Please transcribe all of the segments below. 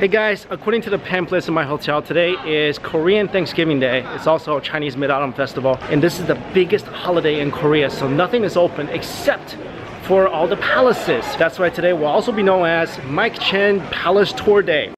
Hey guys, according to the pamphlets in my hotel, today is Korean Thanksgiving Day. It's also Chinese Mid-Autumn Festival. And this is the biggest holiday in Korea, so nothing is open except for all the palaces. That's why today will also be known as Mikexingchen Palace Tour Day.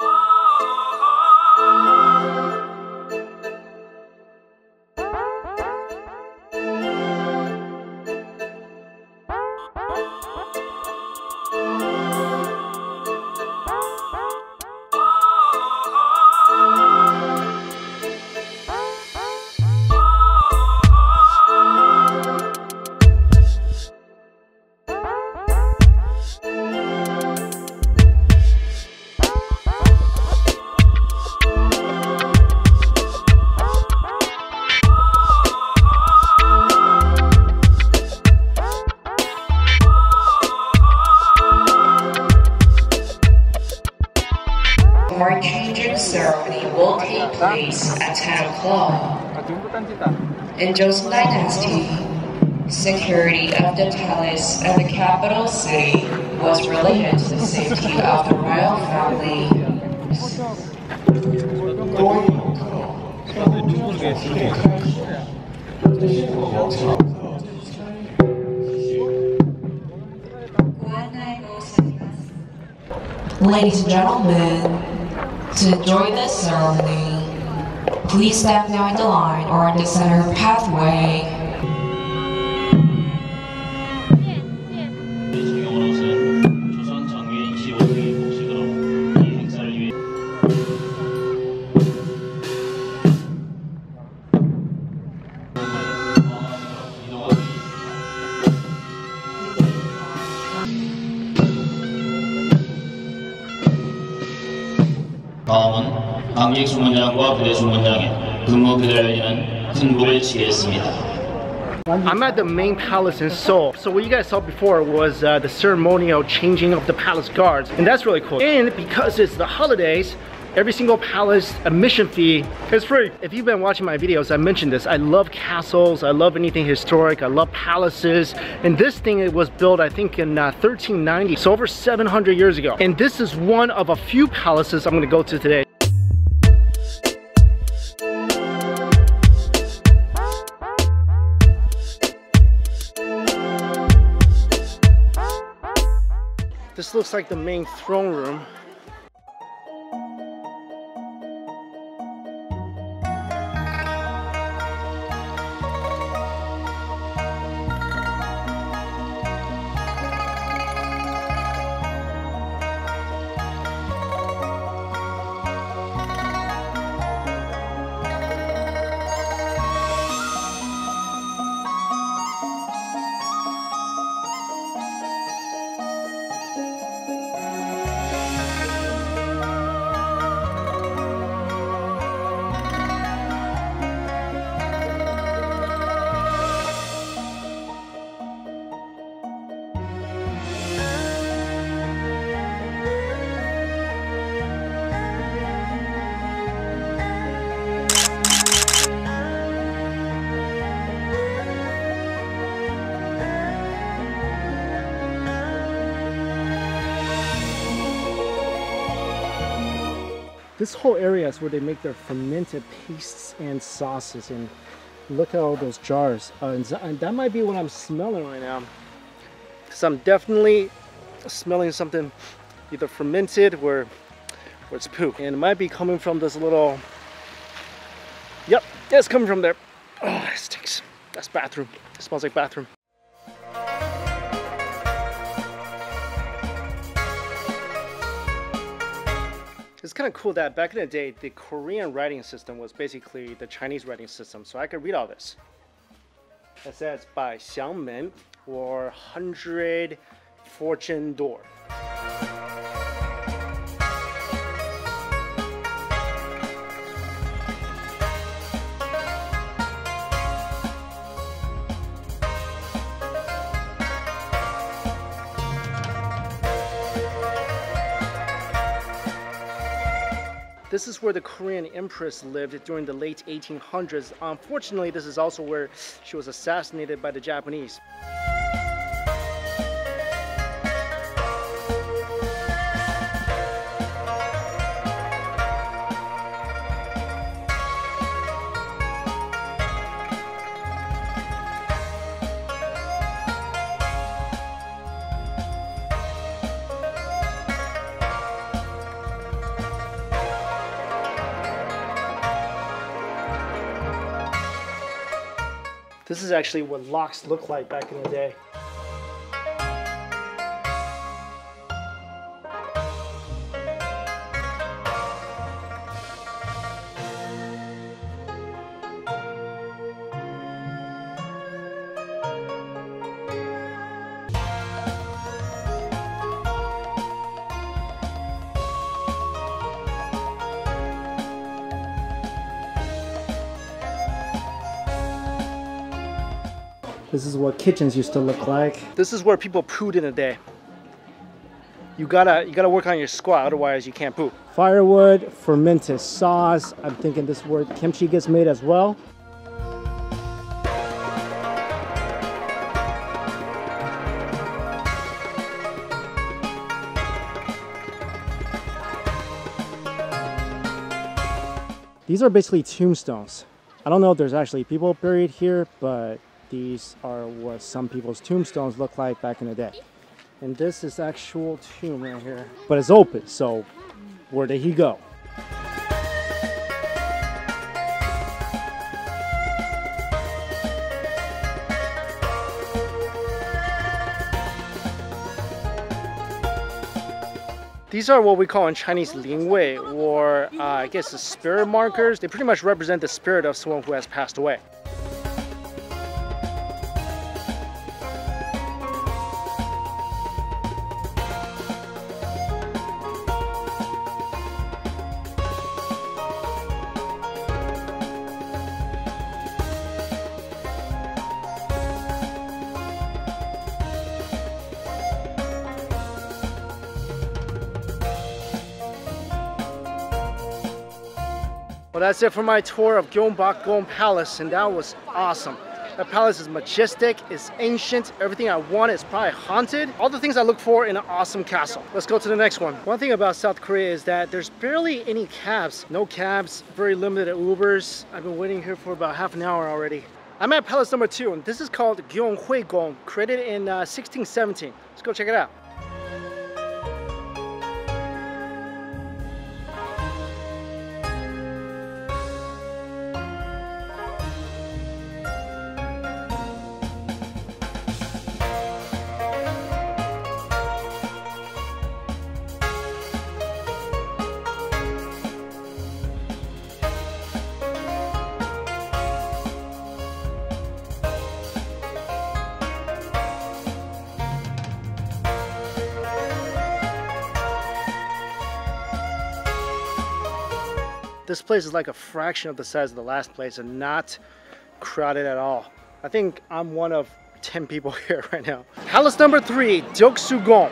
Our changing ceremony will take place at 10 o'clock. In Joseon Dynasty, security of the palace and the capital city was related to the safety of the royal family. Ladies and gentlemen, to enjoy this ceremony, please stand now in the line or in the center pathway. 다음은 관객 주문장과 부대 주문장의 근무 그대를 위한 군복을 취했습니다. I'm at the main palace in Seoul. So what you guys saw before was the ceremonial changing of the palace guards, and that's really cool. And because it's the holidays, every single palace admission fee is free. If you've been watching my videos, I mentioned this. I love castles, I love anything historic, I love palaces. And this thing, it was built, I think, in 1390, so over 700 years ago. And this is one of a few palaces I'm gonna go to today. This looks like the main throne room. This whole area is where they make their fermented pastes and sauces, and look at all those jars. And that might be what I'm smelling right now, because I'm definitely smelling something either fermented or it's poop, and it might be coming from this little, yep, it's coming from there. Oh, it stinks. That's bathroom. It smells like bathroom. It's kind of cool that back in the day, the Korean writing system was basically the Chinese writing system, so I could read all this. It says by Xiangmen, or 100 fortune door. This is where the Korean Empress lived during the late 1800s. Unfortunately, this is also where she was assassinated by the Japanese. This is actually what locks looked like back in the day. This is what kitchens used to look like. This is where people pooed in the day. You gotta work on your squat, otherwise you can't poop. Firewood, fermented sauce. I'm thinking this is where kimchi gets made as well. These are basically tombstones. I don't know if there's actually people buried here, but these are what some people's tombstones look like back in the day. And this is actual tomb right here. But it's open, so where did he go? These are what we call in Chinese lingwei, or I guess the spirit markers. They pretty much represent the spirit of someone who has passed away. Well, that's it for my tour of Gyeongbokgung Palace, and that was awesome. That palace is majestic, it's ancient, everything I want is probably haunted. All the things I look for in an awesome castle. Let's go to the next one. One thing about South Korea is that there's barely any cabs. No cabs, very limited Ubers. I've been waiting here for about half an hour already. I'm at palace number 2, and this is called Gyeonghuigung, created in 1617. Let's go check it out. This place is like a fraction of the size of the last place and not crowded at all. I think I'm one of 10 people here right now. Palace number 3, Deoksugung.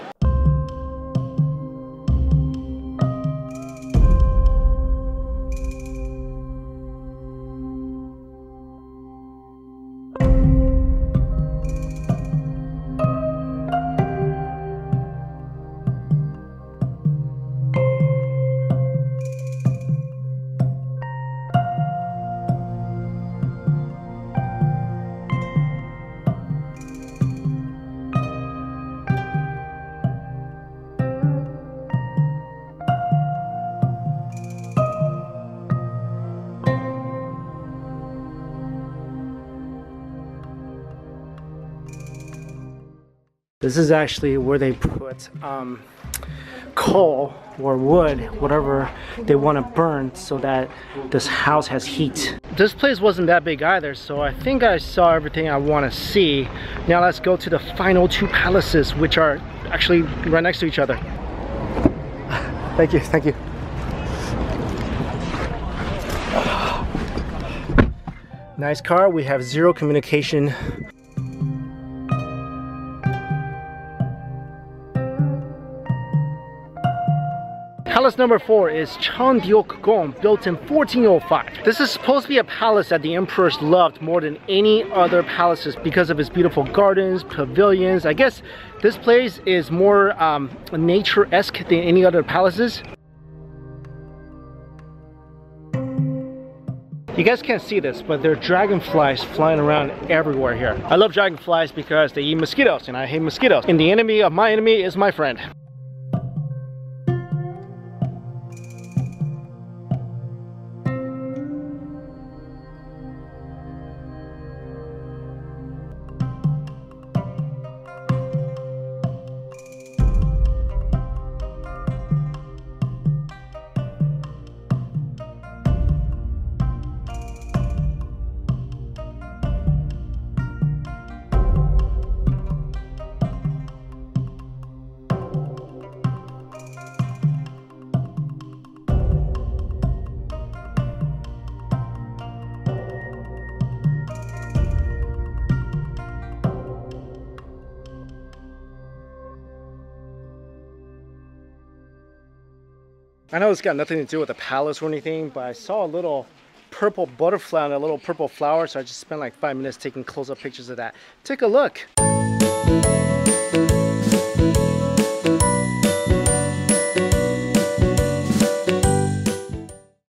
This is actually where they put coal or wood, whatever they want to burn, so that this house has heat. This place wasn't that big either, so I think I saw everything I want to see. Now let's go to the final 2 palaces, which are actually right next to each other. Thank you, thank you. Nice car, we have 0 communication. Palace number 4 is Changgyeongung, built in 1405. This is supposed to be a palace that the emperors loved more than any other palaces because of its beautiful gardens, pavilions. I guess this place is more nature-esque than any other palaces. You guys can't see this, but there are dragonflies flying around everywhere here. I love dragonflies because they eat mosquitoes, and I hate mosquitoes. And the enemy of my enemy is my friend. I know it's got nothing to do with the palace or anything, but I saw a little purple butterfly and a little purple flower, so I just spent like 5 minutes taking close-up pictures of that. Take a look.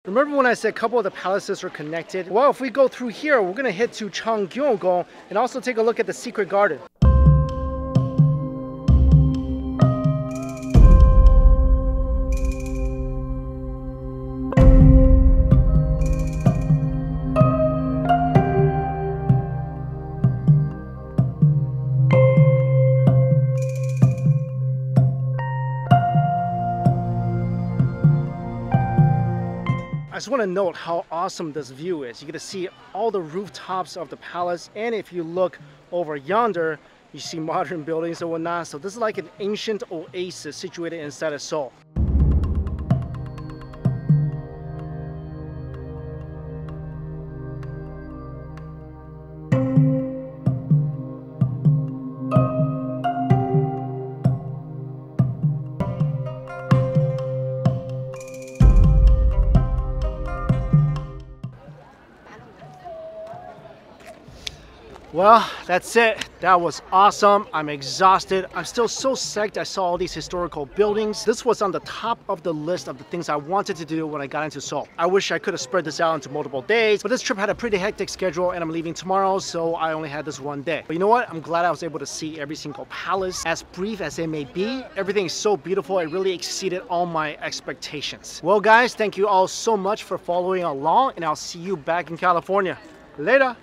Remember when I said a couple of the palaces are connected? Well, if we go through here, we're gonna head to Changgyeongung and also take a look at the secret garden. I just want to note how awesome this view is. You get to see all the rooftops of the palace, and if you look over yonder, you see modern buildings and whatnot. So this is like an ancient oasis situated inside of Seoul. Well, that's it. That was awesome. I'm exhausted. I'm still so psyched I saw all these historical buildings. This was on the top of the list of the things I wanted to do when I got into Seoul. I wish I could have spread this out into multiple days, but this trip had a pretty hectic schedule and I'm leaving tomorrow, so I only had this one day. But you know what? I'm glad I was able to see every single palace. As brief as it may be, everything is so beautiful. It really exceeded all my expectations. Well, guys, thank you all so much for following along, and I'll see you back in California. Later.